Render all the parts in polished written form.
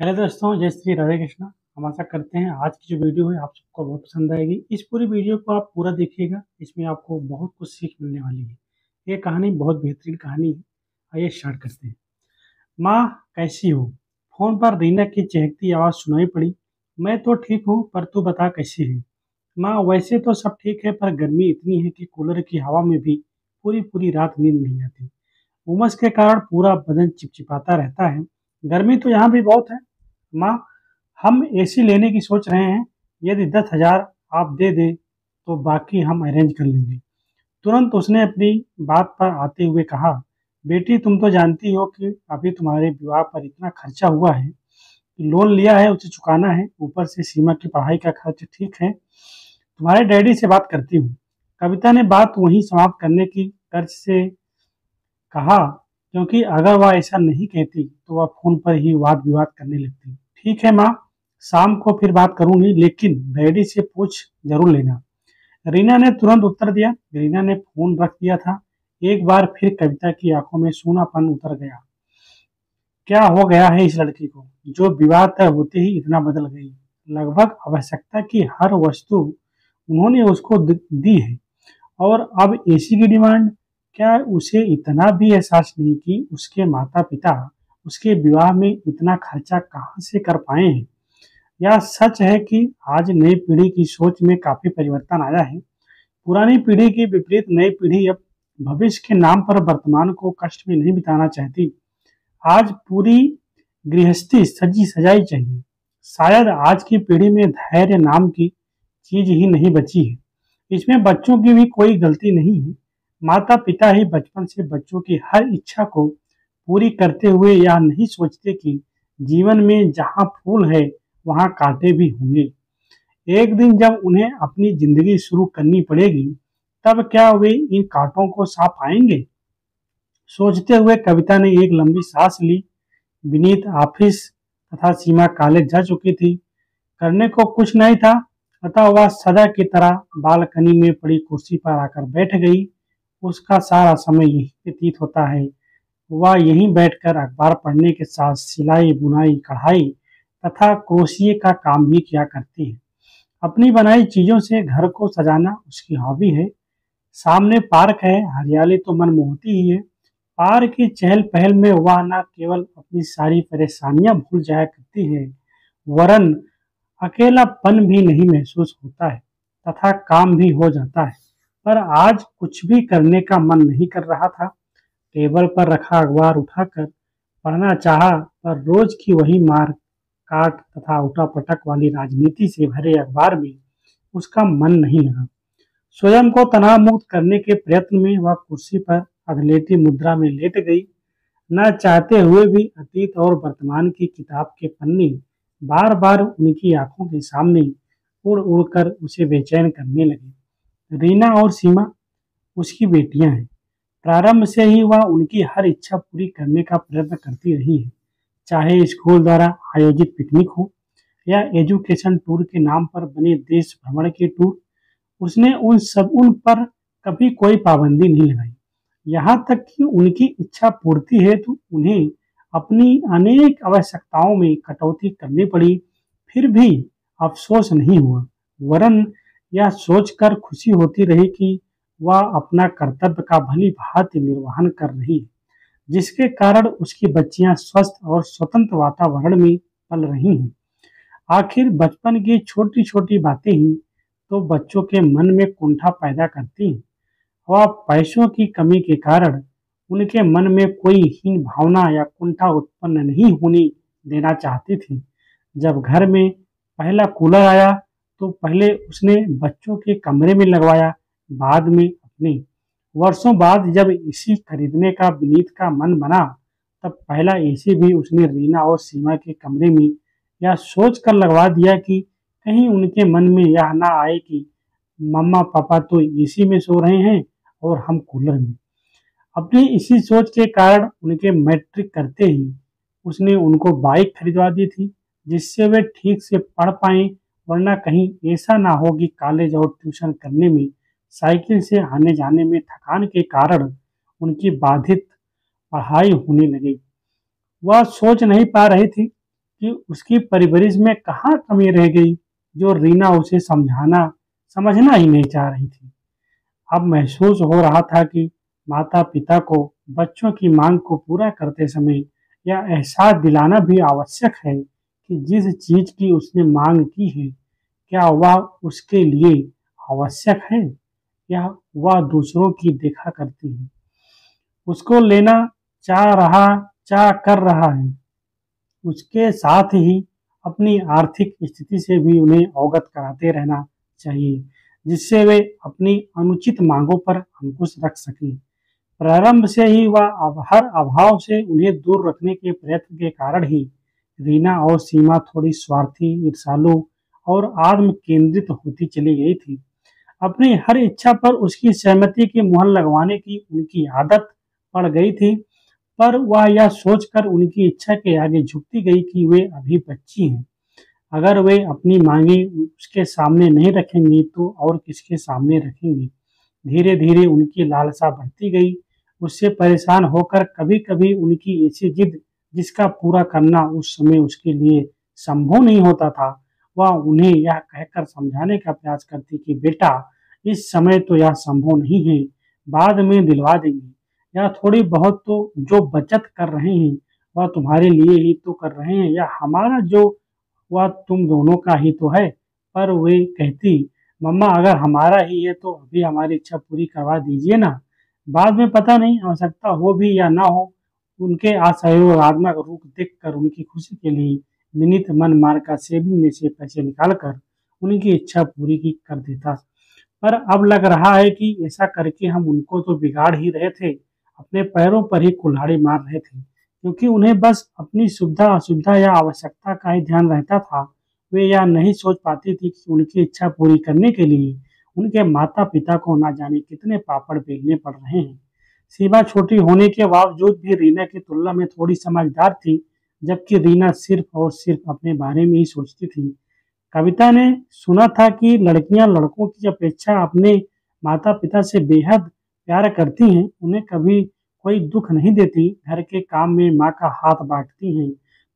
Hello दोस्तों, जय श्री राधे कृष्णा। हम आशा करते हैं आज की जो वीडियो है आप सबको बहुत पसंद आएगी। इस पूरी वीडियो को आप पूरा देखिएगा, इसमें आपको बहुत कुछ सीख मिलने वाली है। ये कहानी बहुत बेहतरीन कहानी है। आइए स्टार्ट करते हैं। माँ कैसी हो? फोन पर रीना की चहकती आवाज़ सुनाई पड़ी। मैं तो ठीक हूँ, पर तू बता कैसी है? माँ वैसे तो सब ठीक है, पर गर्मी इतनी है कि कूलर की हवा में भी पूरी पूरी रात नींद नहीं आती। उमस के कारण पूरा बदन चिपचिपाता रहता है। गर्मी तो यहाँ भी बहुत है। माँ, हम एसी लेने की सोच रहे हैं। यदि 10,000 आप दे दें तो बाकी हम अरेंज कर लेंगे। तुरंत उसने अपनी बात पर आते हुए कहा, बेटी तुम तो जानती हो कि अभी तुम्हारे विवाह पर इतना खर्चा हुआ है कि लोन लिया है, उसे चुकाना है। ऊपर से सीमा की पढ़ाई का खर्च। ठीक है, तुम्हारे डैडी से बात करती हूँ। कविता ने बात वहीं समाप्त करने की कर्ज से कहा, क्योंकि अगर वह ऐसा नहीं कहती तो वह फोन पर ही वाद विवाद करने लगती। ठीक है माँ, शाम को फिर बात करूंगी, लेकिन डैडी से पूछ जरूर लेना। रीना ने तुरंत उत्तर दिया। रीना ने फोन रख दिया था। एक बार फिर कविता की आंखों में सूनापन उतर गया। क्या हो गया है इस लड़की को, जो विवाह तय होते ही इतना बदल गई? लगभग आवश्यकता की हर वस्तु उन्होंने उसको दी है, और अब एसी की डिमांड। क्या उसे इतना भी एहसास नहीं कि उसके माता पिता उसके विवाह में इतना खर्चा कहाँ से कर पाए हैं? यह सच है कि आज नई पीढ़ी की सोच में काफी परिवर्तन आया है। पुरानी पीढ़ी के विपरीत नई पीढ़ी अब भविष्य के नाम पर वर्तमान को कष्ट में नहीं बिताना चाहती। आज पूरी गृहस्थी सजी सजाई चाहिए। शायद आज की पीढ़ी में धैर्य नाम की चीज ही नहीं बची है। इसमें बच्चों की भी कोई गलती नहीं है। माता पिता ही बचपन से बच्चों की हर इच्छा को पूरी करते हुए यह नहीं सोचते कि जीवन में जहाँ फूल है वहाँ कांटे भी होंगे। एक दिन जब उन्हें अपनी जिंदगी शुरू करनी पड़ेगी, तब क्या वे इन कांटों को साफ पाएंगे? सोचते हुए कविता ने एक लंबी सांस ली। विनीत ऑफिस तथा सीमा कॉलेज जा चुकी थी। करने को कुछ नहीं था, अतः वह सदा की तरह बालकनी में पड़ी कुर्सी पर आकर बैठ गई। उसका सारा समय यही व्यतीत होता है। वह यहीं बैठकर अखबार पढ़ने के साथ सिलाई बुनाई कढ़ाई तथा क्रोशिये का काम भी किया करती है। अपनी बनाई चीजों से घर को सजाना उसकी हॉबी है। सामने पार्क है, हरियाली तो मन मोहती ही है। पार्क की चहल पहल में वह न केवल अपनी सारी परेशानियां भूल जाया करती है, वरन अकेलापन भी नहीं महसूस होता है तथा काम भी हो जाता है। पर आज कुछ भी करने का मन नहीं कर रहा था। टेबल पर रखा अखबार उठाकर पढ़ना चाहा, पर रोज की वही मार काट तथा उठापटक वाली राजनीति से भरे अखबार में उसका मन नहीं लगा। स्वयं को तनाव मुक्त करने के प्रयत्न में वह कुर्सी पर अधलेटी मुद्रा में लेट गई। न चाहते हुए भी अतीत और वर्तमान की किताब के पन्ने बार बार उनकी आंखों के सामने उड़ उड़कर उसे बेचैन करने लगे। रीना और सीमा उसकी बेटियां हैं। प्रारंभ से ही वह उनकी हर इच्छा पूरी करने का प्रयत्न करती रही है, चाहे स्कूल द्वारा आयोजित पिकनिक हो या एजुकेशन टूर के नाम पर बने देश भ्रमण के टूर। उसने उन पर कभी कोई पाबंदी नहीं लगाई। यहाँ तक कि उनकी इच्छा पूर्ति हेतु उन्हें अपनी अनेक आवश्यकताओं में कटौती करनी पड़ी, फिर भी अफसोस नहीं हुआ, वरन यह सोचकर खुशी होती रही कि वह अपना कर्तव्य का भली भांति निर्वहन कर रही है, जिसके कारण उसकी बच्चियां स्वस्थ और स्वतंत्र वातावरण में पल रही हैं। आखिर बचपन की छोटी छोटी बातें ही तो बच्चों के मन में कुंठा पैदा करती हैं। वह पैसों की कमी के कारण उनके मन में कोई हीन भावना या कुंठा उत्पन्न नहीं होने देना चाहती थी। जब घर में पहला कूलर आया तो पहले उसने बच्चों के कमरे में लगवाया, बाद में अपने। वर्षों बाद जब एसी खरीदने का विनीत का मन बना, तब पहला एसी भी उसने रीना और सीमा के कमरे में यह सोच कर लगवा दिया कि कहीं उनके मन में यह ना आए कि मम्मा पापा तो एसी में सो रहे हैं और हम कूलर में। अपनी इसी सोच के कारण उनके मैट्रिक करते ही उसने उनको बाइक खरीदवा दी थी, जिससे वे ठीक से पढ़ पाएं, वरना कहीं ऐसा ना हो कि कॉलेज और ट्यूशन करने में साइकिल से आने जाने में थकान के कारण उनकी बाधित पढ़ाई होने लगी। वह सोच नहीं पा रही थी कि उसकी परवरिश में कहाँ कमी रह गई जो रीना उसे समझना ही नहीं चाह रही थी। अब महसूस हो रहा था कि माता-पिता को बच्चों की मांग को पूरा करते समय यह एहसास दिलाना भी आवश्यक है कि जिस चीज की उसने मांग की है, क्या वह उसके लिए आवश्यक है या वह दूसरों की देखा करती है। उसको लेना चाह कर रहा है। उसके साथ ही अपनी आर्थिक स्थिति से भी उन्हें अवगत कराते रहना चाहिए, जिससे वे अपनी अनुचित मांगों पर अंकुश रख सकें। प्रारंभ से ही वह हर अभाव से उन्हें दूर रखने के प्रयत्न के कारण ही रीना और सीमा थोड़ी स्वार्थी, ईर्ष्यालु और आत्म केंद्रित होती चली गई थी। अपनी हर इच्छा पर उसकी सहमति की मुहर लगवाने की उनकी आदत पड़ गई थी, पर वह यह सोचकर उनकी इच्छा के आगे झुकती गई कि वे अभी बच्ची हैं। अगर वे अपनी मांगे उसके सामने नहीं रखेंगी तो और किसके सामने रखेंगी। धीरे धीरे उनकी लालसा बढ़ती गई। उससे परेशान होकर कभी कभी उनकी ऐसी जिद जिसका पूरा करना उस समय उसके लिए संभव नहीं होता था, वह उन्हें यह कहकर समझाने का प्रयास करती कि बेटा, इस समय तो यह संभव नहीं है, बाद में दिलवा देंगे। या थोड़ी बहुत तो जो बचत कर रहे हैं वह तुम्हारे लिए ही तो कर रहे हैं, या हमारा जो वह तुम दोनों का ही तो है। पर वे कहती, मम्मा अगर हमारा ही है तो अभी हमारी इच्छा पूरी करवा दीजिए ना, बाद में पता नहीं आवश्यकता हो भी या ना हो। उनके असहयोगात्मक रूप देखकर उनकी खुशी के लिए विनीत मन मारकर सेविंग में से पैसे निकालकर उनकी इच्छा पूरी की कर देता। पर अब लग रहा है कि ऐसा करके हम उनको तो बिगाड़ ही रहे थे, अपने पैरों पर ही कुल्हाड़ी मार रहे थे, क्योंकि उन्हें बस अपनी सुविधा असुविधा या आवश्यकता का ही ध्यान रहता था। वे यह नहीं सोच पाती थी कि उनकी इच्छा पूरी करने के लिए उनके माता पिता को ना जाने कितने पापड़ बेलने पड़ रहे हैं। सीमा छोटी होने के बावजूद भी रीना की तुलना में थोड़ी समझदार थी, जबकि रीना सिर्फ और सिर्फ अपने बारे में ही सोचती थी। कविता ने सुना था कि लड़कियां लड़कों की अपेक्षा अपने माता पिता से बेहद प्यार करती हैं, उन्हें कभी कोई दुख नहीं देती, घर के काम में माँ का हाथ बांटती हैं।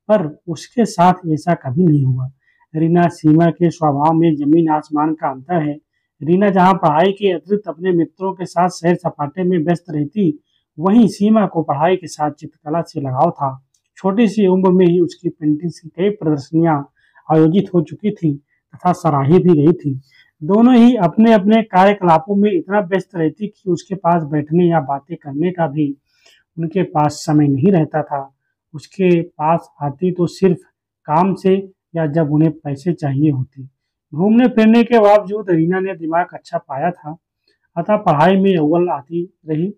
पर उसके साथ ऐसा कभी नहीं हुआ। रीना सीमा के स्वभाव में जमीन आसमान का अंतर है। रीना जहाँ पढ़ाई के अतिरिक्त अपने मित्रों के साथ सैर सपाटे में व्यस्त रहती, वहीं सीमा को पढ़ाई के साथ चित्रकला से लगाव था। छोटी सी उम्र में ही उसकी पेंटिंग्स की कई प्रदर्शनियां आयोजित हो चुकी थी तथा सराही भी गई थी। दोनों ही अपने अपने कार्यकलापों में इतना व्यस्त रहती कि उसके पास बैठने या बातें करने का भी उनके पास समय नहीं रहता था। उसके पास आती तो सिर्फ काम से या जब उन्हें पैसे चाहिए होती। घूमने फिरने के बावजूद रीना ने दिमाग अच्छा पाया था, अतः पढ़ाई में अव्वल आती रही।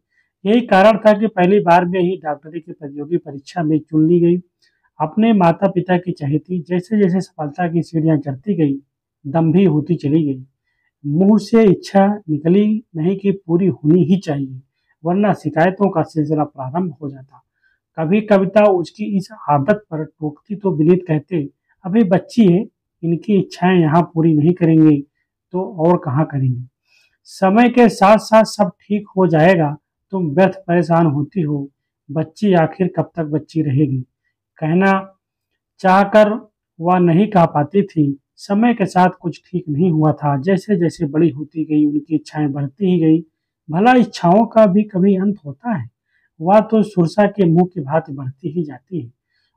यही कारण था कि पहली बार में ही डॉक्टरी की प्रतियोगी परीक्षा में चुन ली गई। अपने माता पिता की चहेती जैसे जैसे सफलता की सीढ़ियां चढ़ती गई, दम्भी होती चली गई। मुंह से इच्छा निकली नहीं कि पूरी होनी ही चाहिए, वरना शिकायतों का सिलसिला प्रारंभ हो जाता। कभी कविता उसकी इस आदत पर टोकती तो विनीत कहते, अभी बच्ची है, इनकी इच्छाएं यहाँ पूरी नहीं करेंगे तो और कहाँ करेंगे। समय के साथ साथ सब ठीक हो जाएगा, तुम व्यर्थ परेशान होती हो। बच्ची आखिर कब तक बच्ची रहेगी। कहना चाहकर वह नहीं कह पाती थी। समय के साथ कुछ ठीक नहीं हुआ था। जैसे जैसे बड़ी होती गई उनकी इच्छाएं बढ़ती ही गई। भला इच्छाओं का भी कभी अंत होता है? वह तो सुरसा के मुंह की भांति बढ़ती ही जाती है।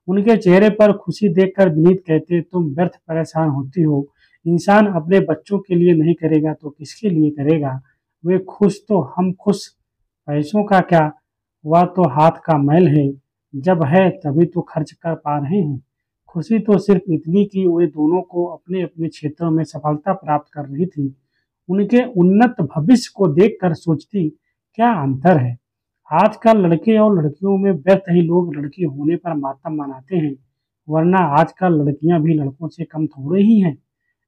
उनके चेहरे पर खुशी देखकर विनीत कहते, तुम व्यर्थ परेशान होती हो। इंसान अपने बच्चों के लिए नहीं करेगा तो किसके लिए करेगा। वे खुश तो हम खुश, पैसों का क्या, वह तो हाथ का मैल है। जब है तभी तो खर्च कर पा रहे हैं। खुशी तो सिर्फ इतनी कि वे दोनों को अपने अपने क्षेत्रों में सफलता प्राप्त कर रही थी। उनके उन्नत भविष्य को देखकर सोचती, क्या अंतर है। आजकल लड़के और लड़कियों में व्यर्थ ही लोग लड़की होने पर मातम मनाते हैं, वरना आजकल लड़कियां भी लड़कों से कम थोड़े ही हैं।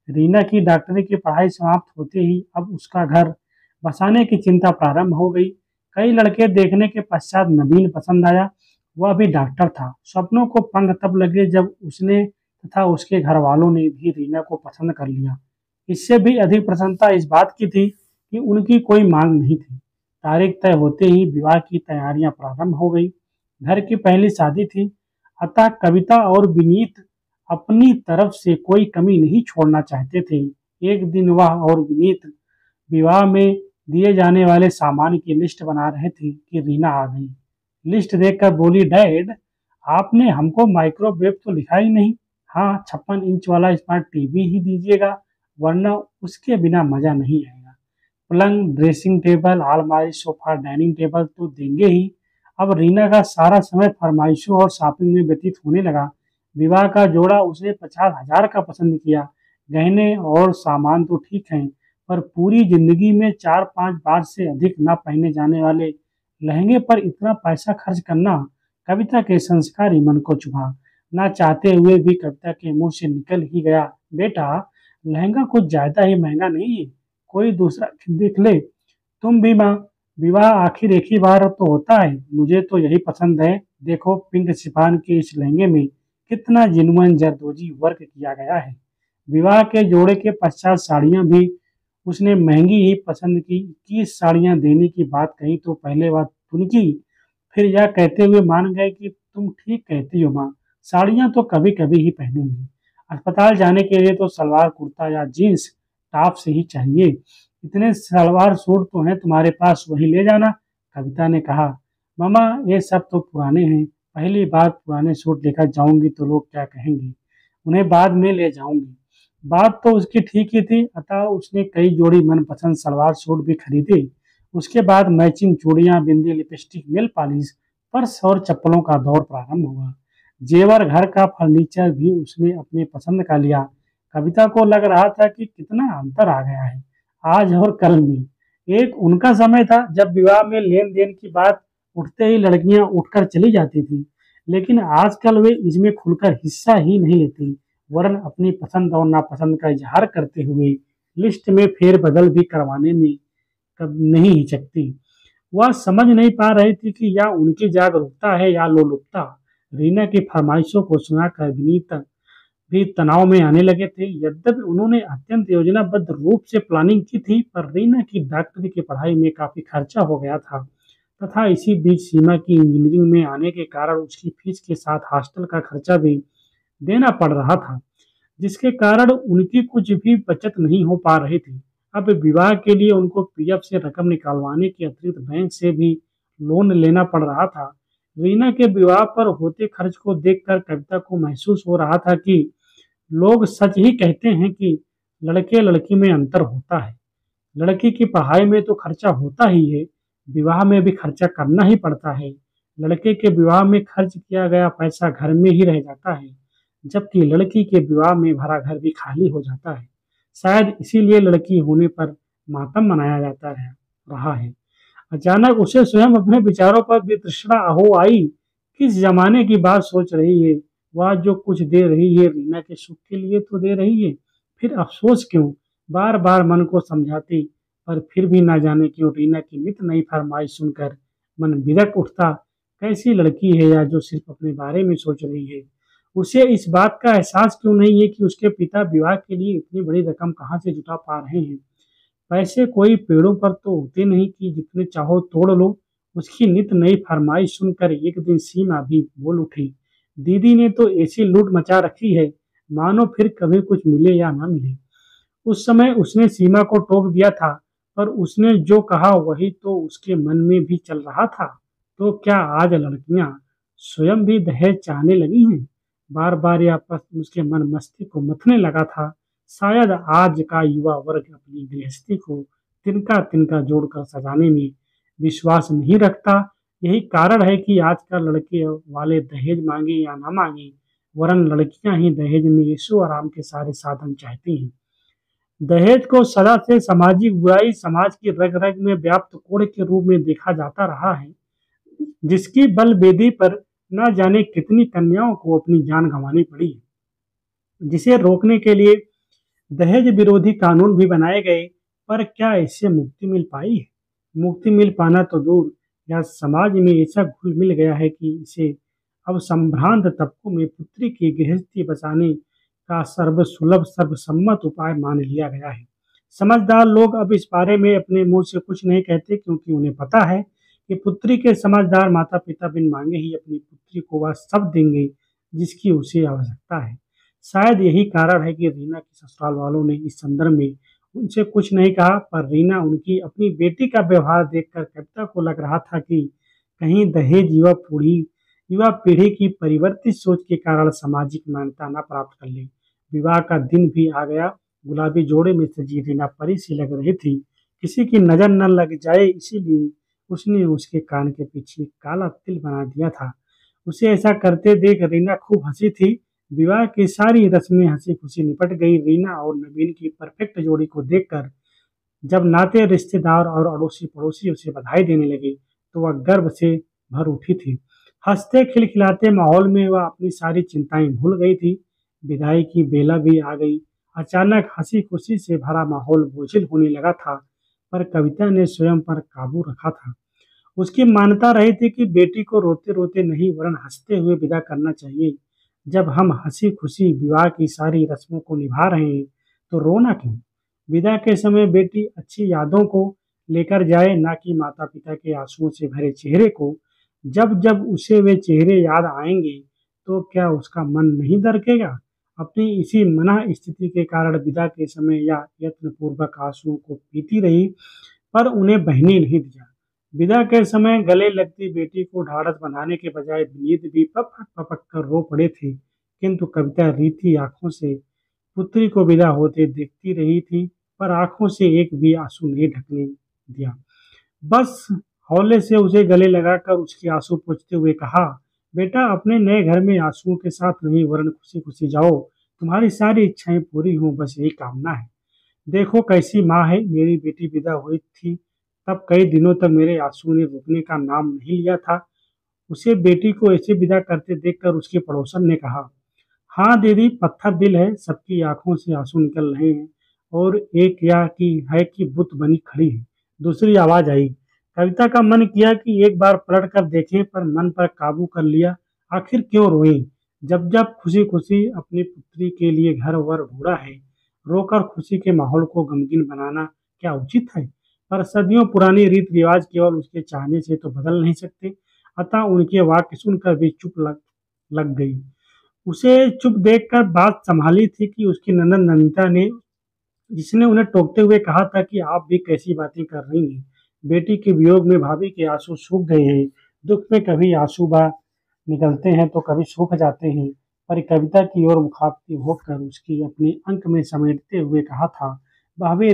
रीना की डॉक्टरी की पढ़ाई समाप्त होते ही अब उसका घर बसाने की चिंता प्रारंभ हो गई। कई लड़के देखने के पश्चात नवीन पसंद आया। वह भी डॉक्टर था। स्वप्नों को पंख तब लगे जब उसने तथा उसके घर वालों ने भी रीना को पसंद कर लिया। इससे भी अधिक प्रसन्नता इस बात की थी कि उनकी कोई मांग नहीं थी। तारीख तय होते ही विवाह की तैयारियां प्रारंभ हो गई। घर की पहली शादी थी, अतः कविता और विनीत अपनी तरफ से कोई कमी नहीं छोड़ना चाहते थे। एक दिन वह और विनीत विवाह में दिए जाने वाले सामान की लिस्ट बना रहे थे कि रीना आ गई। लिस्ट देखकर बोली, डैड, आपने हमको माइक्रोवेव तो लिखा ही नहीं। हाँ, 56 इंच वाला स्मार्ट टीवी ही दीजिएगा, वरना उसके बिना मजा नहीं आएगा। पलंग, ड्रेसिंग टेबल, अलमारी, सोफा, डाइनिंग टेबल तो देंगे ही। अब रीना का सारा समय फरमाइशों और शॉपिंग में व्यतीत होने लगा। विवाह का जोड़ा उसने 50,000 का पसंद किया। गहने और सामान तो ठीक हैं, पर पूरी जिंदगी में 4-5 बार से अधिक न पहने जाने वाले लहंगे पर इतना पैसा खर्च करना कविता के संस्कारी मन को चुभा। ना चाहते हुए भी कविता के मुंह से निकल ही गया, बेटा, लहंगा कुछ ज्यादा ही महंगा नहीं है, कोई दूसरा देख ले। तुम भी माँ, विवाह आखिर एक ही बार तो होता है, मुझे तो यही पसंद है। देखो, पिंक शिफॉन के इस लहंगे में कितना जिनुअन जरदोजी वर्क किया गया है। विवाह के जोड़े के पश्चात साड़ियां भी उसने महंगी ही पसंद की। 21 साड़ियां देने की बात कही तो पहले बात तुनकी, फिर यह कहते हुए मान गए कि तुम ठीक कहती हो माँ, साड़ियां तो कभी कभी ही पहनूंगी। अस्पताल जाने के लिए तो सलवार कुर्ता या जीन्स टॉप से ही चाहिए। इतने सलवार सूट तो हैं तुम्हारे पास, वही ले जाना। कविता ने कहा, मामा, ये सब तो पुराने हैं, पहली बार पुराने सूट लेकर जाऊंगी तो लोग क्या कहेंगे, उन्हें बाद में ले जाऊंगी। बात तो उसकी ठीक ही थी, अतः उसने कई जोड़ी मनपसंद सलवार सूट भी खरीदे। उसके बाद मैचिंग चूड़ियां, बिंदी, लिपस्टिक, नेल पॉलिश, पर्स और चप्पलों का दौर प्रारंभ हुआ। जेवर, घर का फर्नीचर भी उसने अपने पसंद का लिया। कविता को लग रहा था कि कितना अंतर आ गया है आज और कल में। एक उनका समय था जब विवाह में लेन देन की बात उठते ही लड़कियां उठकर चली जाती थी, लेकिन आजकल वे इसमें खुलकर हिस्सा ही नहीं लेती, वरन अपनी पसंद और नापसंद का इजहार करते हुए लिस्ट में फेरबदल भी करवाने में कब नहीं हिचकती। वह समझ नहीं पा रही थी कि यह उनकी जागरूकता है या लोलुपता। रीना की फरमाइशों को सुनाकर विनीत भी तनाव में आने लगे थे। यद्यपि उन्होंने अत्यंत योजनाबद्ध रूप से प्लानिंग की थी, पर रीना की डॉक्टरी की पढ़ाई में काफी खर्चा हो गया था, तथा इसी बीच सीमा की इंजीनियरिंग में आने के कारण उसकी फीस के साथ हॉस्टल का खर्चा भी देना पड़ रहा था, जिसके कारण उनकी कुछ भी बचत नहीं हो पा रही थी। अब विवाह के लिए उनको पीएफ से रकम निकालवाने के अतिरिक्त बैंक से भी लोन लेना पड़ रहा था। रीना के विवाह पर होते खर्च को देखकर कविता को महसूस हो रहा था कि लोग सच ही कहते हैं कि लड़के लड़की में अंतर होता है। लड़की की पढ़ाई में तो खर्चा होता ही है, विवाह में भी खर्चा करना ही पड़ता है। लड़के के विवाह में खर्च किया गया पैसा घर में ही रह जाता है, जबकि लड़की के विवाह में भरा घर भी खाली हो जाता है। शायद इसीलिए लड़की होने पर मातम मनाया जाता है रहा है। अचानक उसे स्वयं अपने विचारों पर वितृष्णा हो आई। किस जमाने की बात सोच रही है, वह जो कुछ दे रही है रीना के सुख के लिए तो दे रही है, फिर अफसोस क्यों। बार बार मन को समझाती, पर फिर भी ना जाने क्यों रीना की नित नई फरमाइश सुनकर मन बिदक उठता। कैसी लड़की है या जो सिर्फ अपने बारे में सोच रही है। उसे इस बात का एहसास क्यों नहीं है कि उसके पिता विवाह के लिए इतनी बड़ी रकम कहाँ से जुटा पा रहे हैं। पैसे कोई पेड़ों पर तो होते नहीं कि जितने चाहो तोड़ लो। उसकी नित नई फरमाइश सुनकर एक दिन सीमा भी बोल उठी, दीदी ने तो ऐसी लूट मचा रखी है, मानो फिर कभी कुछ मिले या ना मिले। उस समय उसने सीमा को टोक दिया था, पर उसने जो कहा वही तो उसके मन में भी चल रहा था। तो क्या आज लड़कियां स्वयं भी दहेज चाहने लगी हैं। बार बार यह प्रश्न उसके मन मस्तिष्क को मथने लगा था। शायद आज का युवा वर्ग अपनी गृहस्थी को तिनका तिनका जोड़कर सजाने में विश्वास नहीं रखता। यही कारण है कि आजकल लड़के वाले दहेज मांगे या ना मांगे, वरन लड़कियां ही दहेज में ऐशो आराम के सारे साधन चाहती हैं। दहेज को सदा से सामाजिक बुराई, समाज की रग रग में व्याप्त कोड़ के रूप में देखा जाता रहा है, जिसकी बल बेदी पर न जाने कितनी कन्याओं को अपनी जान गंवानी पड़ी, जिसे रोकने के लिए दहेज विरोधी कानून भी बनाए गए। पर क्या इससे मुक्ति मिल पाई है। मुक्ति मिल पाना तो दूर, यह समाज में ऐसा घुल मिल गया है कि इसे अब संभ्रांत तबकों में पुत्री की गृहस्थी बचाने का सर्वसुलभ सर्वसम्मत उपाय मान लिया गया है। समझदार लोग अब इस बारे में अपने मुंह से कुछ नहीं कहते, क्योंकि उन्हें पता है कि पुत्री के समझदार माता पिता बिन मांगे ही अपनी पुत्री को वह सब देंगे जिसकी उसे आवश्यकता है। शायद यही कारण है कि रीना के ससुराल वालों ने इस संदर्भ में उनसे कुछ नहीं कहा, पर रीना उनकी अपनी बेटी का व्यवहार देखकर कविता को लग रहा था कि कहीं दहेज युवा पीढ़ी की परिवर्तित सोच के कारण सामाजिक मान्यता न प्राप्त कर ले। विवाह का दिन भी आ गया। गुलाबी जोड़े में सजी रीना परी सी लग रही थी। किसी की नजर न लग जाए इसीलिए उसने उसके कान के पीछे काला तिल बना दिया था। उसे ऐसा करते देख रीना खूब हंसी थी। विवाह की सारी रस्में हंसी खुशी निपट गई। रीना और नवीन की परफेक्ट जोड़ी को देखकर जब नाते रिश्तेदार और अड़ोसी पड़ोसी उसे बधाई देने लगे तो वह गर्व से भर उठी थी। हंसते खिलखिलाते माहौल में वह अपनी सारी चिंताएं भूल गई थी। विदाई की बेला भी आ गई। अचानक हंसी खुशी से भरा माहौल बोझिल होने लगा था, पर कविता ने स्वयं पर काबू रखा था। उसकी मान्यता रही थी कि बेटी को रोते रोते नहीं वरन हंसते हुए विदा करना चाहिए। जब हम हंसी खुशी विवाह की सारी रस्मों को निभा रहे हैं तो रोना क्यों। विदा के समय बेटी अच्छी यादों को लेकर जाए, ना कि माता पिता के आंसुओं से भरे चेहरे को। जब जब उसे वे चेहरे याद आएंगे तो क्या उसका मन नहीं दरकेगा। अपनी इसी मना स्थिति के कारण विदा के समय या यत्न पूर्वक आंसुओं को पीती रही, पर उन्हें बहने नहीं दिया। विदा के समय गले लगती बेटी को ढाढ़स बंधाने के बजाय विनीत भी पपक पपक कर रो पड़े थे, किंतु कविता रीति आंखों से पुत्री को विदा होते देखती रही थी, पर आंखों से एक भी आंसू नहीं ढकने दिया। बस हौले से उसे गले लगाकर उसके आंसू पोंछते हुए कहा, बेटा अपने नए घर में आंसुओं के साथ नहीं वरन खुशी खुशी जाओ। तुम्हारी सारी इच्छाएं पूरी हों, बस यही कामना है। देखो कैसी माँ है। मेरी बेटी विदा हुई थी तब कई दिनों तक मेरे आंसू ने रुकने का नाम नहीं लिया था। उसे बेटी को ऐसे विदा करते देखकर उसके पड़ोसन ने कहा, हाँ दीदी, पत्थर दिल है, सबकी आंखों से आंसू निकल रहे हैं और एक या की है कि बुत बनी खड़ी है। दूसरी आवाज आई। कविता का मन किया कि एक बार पलट कर देखें, पर मन पर काबू कर लिया। आखिर क्यों रोए, जब जब खुशी खुशी अपनी पुत्री के लिए घर वर ढूंढा है। रोकर खुशी के माहौल को गमगीन बनाना क्या उचित है। पर सदियों पुरानी रीत रिवाज केवल उसके चाहने से तो बदल नहीं सकते। अतः उनके वाक्य सुनकर भी चुप लग गई। उसे चुप देखकर बात संभाली थी कि उसकी ननद नमिता ने, जिसने उन्हें टोकते हुए कहा था कि आप भी कैसी बातें कर रही हैं। बेटी के वियोग में भाभी के आंसू सूख गए हैं। दुख में कभी आंसू बा निकलते हैं तो कभी सूख जाते हैं। पर कविता की ओर मुखातिब होकर उसकी अपने अंक में समेटते हुए कहा था, भाभी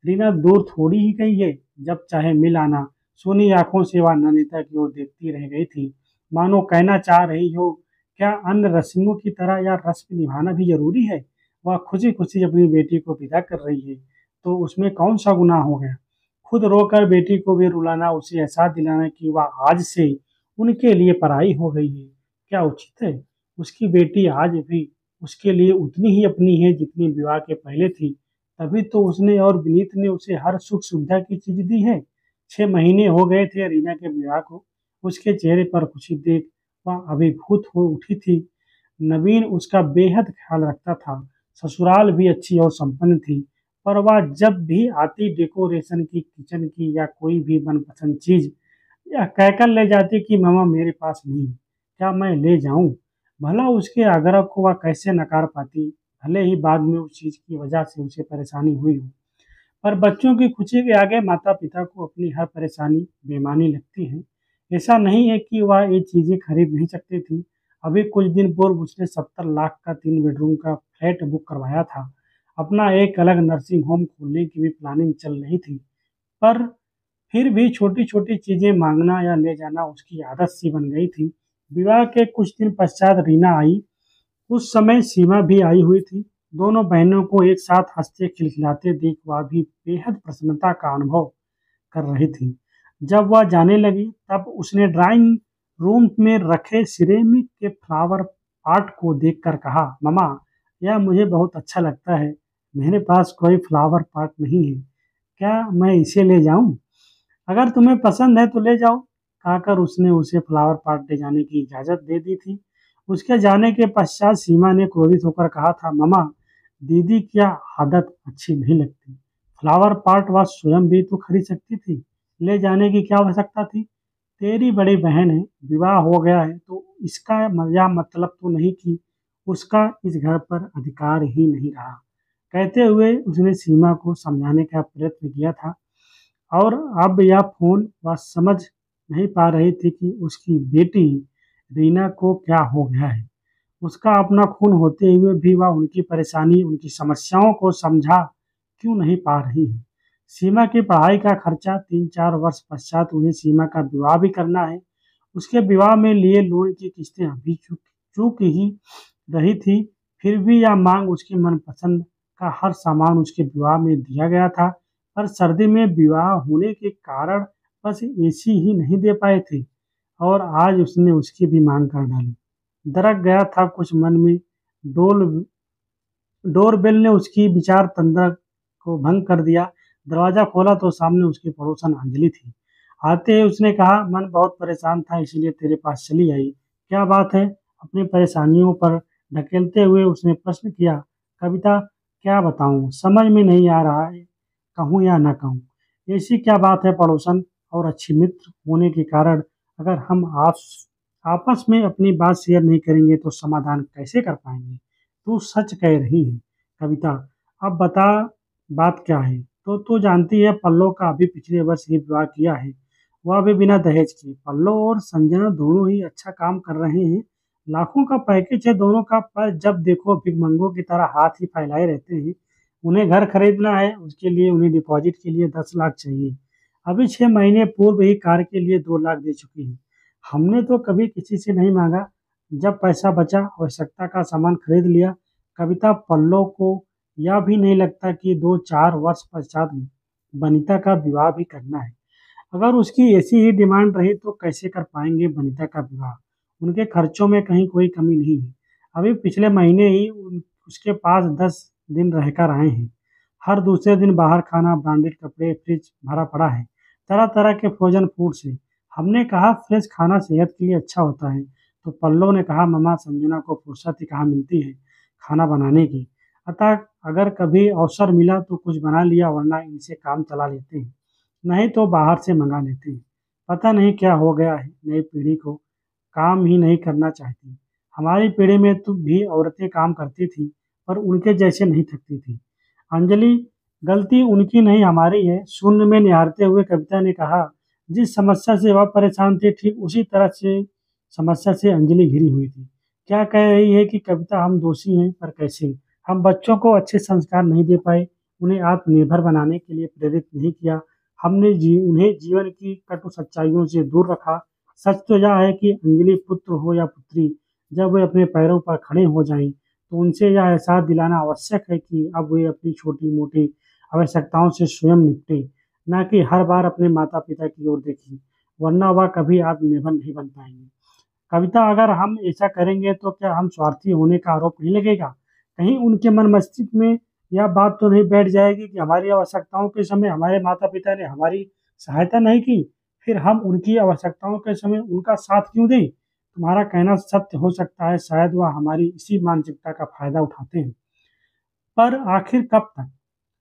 रीना दूर थोड़ी ही गई है, जब चाहे मिल आना। सोनी आंखों से वह नंदिता की ओर देखती रह गई थी, मानो कहना चाह रही हो, क्या अन्य रस्मों की तरह या रस्म निभाना भी जरूरी है। वह खुशी खुशी अपनी बेटी को विदा कर रही है तो उसमें कौन सा गुनाह हो गया। खुद रोकर बेटी को भी रुलाना, उसे एहसास दिलाना कि वह आज से उनके लिए पराई हो गई है, क्या उचित है। उसकी बेटी आज भी उसके लिए उतनी ही अपनी है जितनी विवाह के पहले थी। तभी तो उसने और विनीत ने उसे हर सुख सुविधा की चीज दी है। 6 महीने हो गए थे रीना के विवाह को। उसके चेहरे पर खुशी देख वह अभिभूत हो उठी थी। नवीन उसका बेहद ख्याल रखता था। ससुराल भी अच्छी और संपन्न थी, पर वह जब भी आती डेकोरेशन की, किचन की या कोई भी मनपसंद चीज यह कहकर ले जाती कि मामा मेरे पास नहीं है, क्या मैं ले जाऊं। भला उसके आग्रह को वह कैसे नकार पाती, भले ही बाद में उस चीज की वजह से उसे परेशानी हुई हो। पर बच्चों की खुशी के आगे माता पिता को अपनी हर परेशानी बेमानी लगती है। ऐसा नहीं है कि वह ये चीजें खरीद नहीं सकती थी। अभी कुछ दिन पूर्व उसने 70 लाख का 3 बेडरूम का फ्लैट बुक करवाया था। अपना एक अलग नर्सिंग होम खोलने की भी प्लानिंग चल रही थी। पर फिर भी छोटी छोटी चीजें मांगना या ले जाना उसकी आदत सी बन गई थी। विवाह के कुछ दिन पश्चात रीना आई। उस समय सीमा भी आई हुई थी। दोनों बहनों को एक साथ हंसते खिलखिलाते देख वह भी बेहद प्रसन्नता का अनुभव कर रही थी। जब वह जाने लगी तब उसने ड्राइंग रूम में रखे सिरेमिक के फ्लावर पॉट को देखकर कहा, ममा यह मुझे बहुत अच्छा लगता है। मेरे पास कोई फ्लावर पॉट नहीं है, क्या मैं इसे ले जाऊं। अगर तुम्हें पसंद है तो ले जाओ, कहकर उसने उसे फ्लावर पॉट ले जाने की इजाजत दे दी थी। उसके जाने के पश्चात सीमा ने क्रोधित होकर कहा था, ममा दीदी क्या आदत अच्छी नहीं लगती। फ्लावर पॉट वह स्वयं भी तो खरीद सकती थी, ले जाने की क्या आवश्यकता थी। तेरी बड़ी बहन है, विवाह हो गया है तो इसका यह मतलब तो नहीं कि उसका इस घर पर अधिकार ही नहीं रहा। कहते हुए उसने सीमा को समझाने का प्रयत्न किया था, और अब यह फ़ोन वह समझ नहीं पा रही थी कि उसकी बेटी रीना को क्या हो गया है। उसका अपना खून होते हुए भी वह उनकी परेशानी, उनकी समस्याओं को समझा क्यों नहीं पा रही है। सीमा की पढ़ाई का खर्चा 3-4 वर्ष पश्चात उन्हें सीमा का विवाह भी करना है। उसके विवाह में लिए लोन की किस्तें अभी चूक चूक ही रही थी, फिर भी यह मांग उसकी मनपसंद का हर सामान उसके विवाह में दिया गया था। पर सर्दी में विवाह होने के कारण बस एसी ही नहीं दे पाए थे, और आज उसने उसकी भी मांग कर डाली। दरक गया था कुछ मन में। डोल डोरबेल ने उसकी विचार तंत्र को भंग कर दिया। दरवाजा खोला तो सामने उसकी पड़ोसन अंजलि थी। आते ही उसने कहा, मन बहुत परेशान था इसलिए तेरे पास चली आई। क्या बात है? अपनी परेशानियों पर ढकेलते हुए उसने प्रश्न किया। कविता, क्या बताऊं, समझ में नहीं आ रहा है, कहूं या न कहूं। ऐसी क्या बात है पड़ोसन, और अच्छी मित्र होने के कारण अगर हम आपस में अपनी बात शेयर नहीं करेंगे तो समाधान कैसे कर पाएंगे। तू सच कह रही है कविता। अब बता, बात क्या है? तो तू जानती है पल्लव का अभी पिछले वर्ष ही विवाह किया है, वह भी बिना दहेज के। पल्लव और संजना दोनों ही अच्छा काम कर रहे हैं, लाखों का पैकेज है दोनों का, पर जब देखो भिखमंगों की तरह हाथ ही फैलाए रहते हैं। उन्हें घर खरीदना है, उसके लिए उन्हें डिपॉजिट के लिए 10 लाख चाहिए। अभी 6 महीने पूर्व ही कार के लिए 2 लाख दे चुके हैं। हमने तो कभी किसी से नहीं मांगा, जब पैसा बचा आवश्यकता का सामान खरीद लिया। कविता, पल्लव को यह भी नहीं लगता कि 2-4 वर्ष पश्चात बनीता का विवाह भी करना है। अगर उसकी ऐसी ही डिमांड रही तो कैसे कर पाएंगे बनीता का विवाह? उनके खर्चों में कहीं कोई कमी नहीं है। अभी पिछले महीने ही उसके पास 10 दिन रहकर आए हैं। हर दूसरे दिन बाहर खाना, ब्रांडेड कपड़े, फ्रिज भरा पड़ा है तरह तरह के फ्रोजन फूड से। हमने कहा फ्रेश खाना सेहत के लिए अच्छा होता है, तो पल्लव ने कहा मम्मा, संजना को फुर्सत ही कहाँ मिलती है खाना बनाने की। अतः अगर कभी अवसर मिला तो कुछ बना लिया, वरना इनसे काम चला लेते हैं, नहीं तो बाहर से मंगा लेते हैं। पता नहीं क्या हो गया है नई पीढ़ी को, काम ही नहीं करना चाहती। हमारी पीढ़ी में तो भी औरतें काम करती थी, पर उनके जैसे नहीं थकती थी। अंजलि, गलती उनकी नहीं हमारी है। शून्य में निहारते हुए कविता ने कहा। जिस समस्या से वह परेशान थी, ठीक उसी तरह से समस्या से अंजलि घिरी हुई थी। क्या कह रही है कि कविता हम दोषी हैं, पर कैसे? हम बच्चों को अच्छे संस्कार नहीं दे पाए, उन्हें आत्मनिर्भर बनाने के लिए प्रेरित नहीं किया। हमने उन्हें जीवन की कटु सच्चाइयों से दूर रखा। सच तो यह है कि अंजलि, पुत्र हो या पुत्री, जब वे अपने पैरों पर खड़े हो जाएं, तो उनसे यह एहसास दिलाना आवश्यक है कि अब वे अपनी छोटी मोटी आवश्यकताओं से स्वयं निपटे, न कि हर बार अपने माता पिता की ओर देखें, वरना वह कभी आत्मनिर्भर नहीं बन पाएंगे। कविता, अगर हम ऐसा करेंगे तो क्या हम स्वार्थी होने का आरोप नहीं लगेगा? कहीं उनके मन मस्तिष्क में यह बात तो नहीं बैठ जाएगी कि हमारी आवश्यकताओं के समय हमारे माता पिता ने हमारी सहायता नहीं की, फिर हम उनकी आवश्यकताओं के समय उनका साथ क्यों दें? तुम्हारा कहना सत्य हो सकता है, शायद वह हमारी इसी मानसिकता का फायदा उठाते हैं। पर आखिर कब तक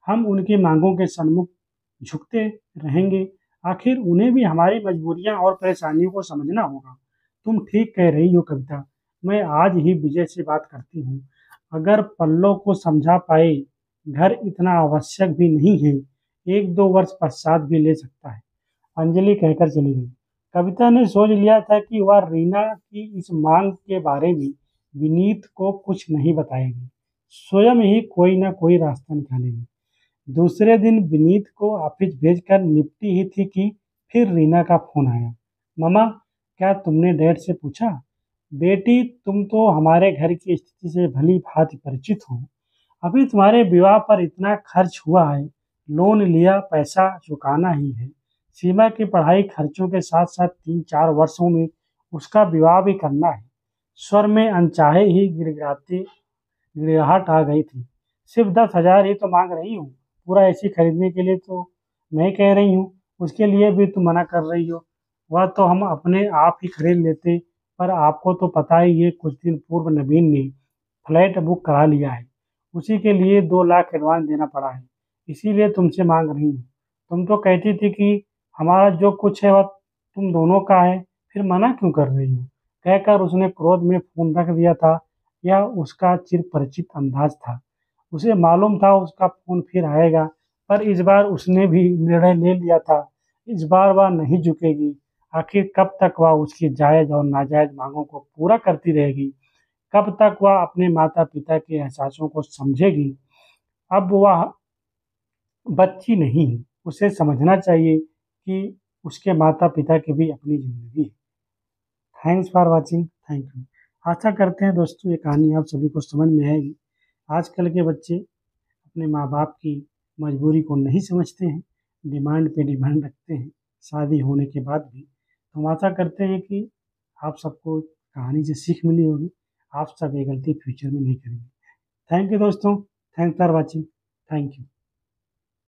हम उनकी मांगों के सन्मुख झुकते रहेंगे? आखिर उन्हें भी हमारी मजबूरियां और परेशानियों को समझना होगा। तुम ठीक कह रही हो कविता, मैं आज ही विजय से बात करती हूँ। अगर पल्लव को समझा पाए, घर इतना आवश्यक भी नहीं है, 1-2 वर्ष पश्चात भी ले सकता है। अंजलि कहकर चली गई। कविता ने सोच लिया था कि वह रीना की इस मांग के बारे में विनीत को कुछ नहीं बताएगी, स्वयं ही कोई ना कोई रास्ता निकालेगी। दूसरे दिन विनीत को ऑफिस भेजकर निपटी ही थी कि फिर रीना का फोन आया। मम्मा, क्या तुमने डैड से पूछा? बेटी, तुम तो हमारे घर की स्थिति से भली भांति परिचित हो। अभी तुम्हारे विवाह पर इतना खर्च हुआ है, लोन लिया, पैसा चुकाना ही है। सीमा की पढ़ाई खर्चों के साथ साथ 3-4 वर्षों में उसका विवाह भी करना है। स्वर में अनचाहे ही गिड़गिड़ाहट आ गई थी। सिर्फ 10,000 ही तो मांग रही हूँ, पूरा एसी खरीदने के लिए तो नहीं कह रही हूँ। उसके लिए भी तुम मना कर रही हो। वह तो हम अपने आप ही खरीद लेते, पर आपको तो पता ही है, कुछ दिन पूर्व नवीन ने फ्लैट बुक करा लिया है, उसी के लिए 2 लाख एडवांस देना पड़ा है, इसीलिए तुमसे मांग रही हूँ। तुम तो कहती थी कि हमारा जो कुछ है वह तुम दोनों का है, फिर मना क्यों कर रही हो? कहकर उसने क्रोध में फोन रख दिया था। यह उसका चिरपरिचित अंदाज था। उसे मालूम था उसका फ़ोन फिर आएगा, पर इस बार उसने भी निर्णय ले लिया था, इस बार वह नहीं झुकेगी। आखिर कब तक वह उसकी जायज़ और नाजायज़ माँगों को पूरा करती रहेगी? कब तक वह अपने माता-पिता के एहसासों को समझेगी? अब वह बच्ची नहीं, उसे समझना चाहिए कि उसके माता-पिता की भी अपनी ज़िंदगी है। Thanks for watching, thank you. आशा करते हैं दोस्तों ये कहानी आप सभी को समझ में आएगी। आजकल के बच्चे अपने माँ-बाप की मजबूरी को नहीं समझते हैं, डिमांड पे डिमांड रखते हैं, शादी होने के बाद भी। तो हम आशा करते हैं कि आप सबको कहानी से सीख मिली होगी, आप सब ये गलती फ्यूचर में नहीं करेंगे। थैंक यू दोस्तों, thanks for watching, thank you.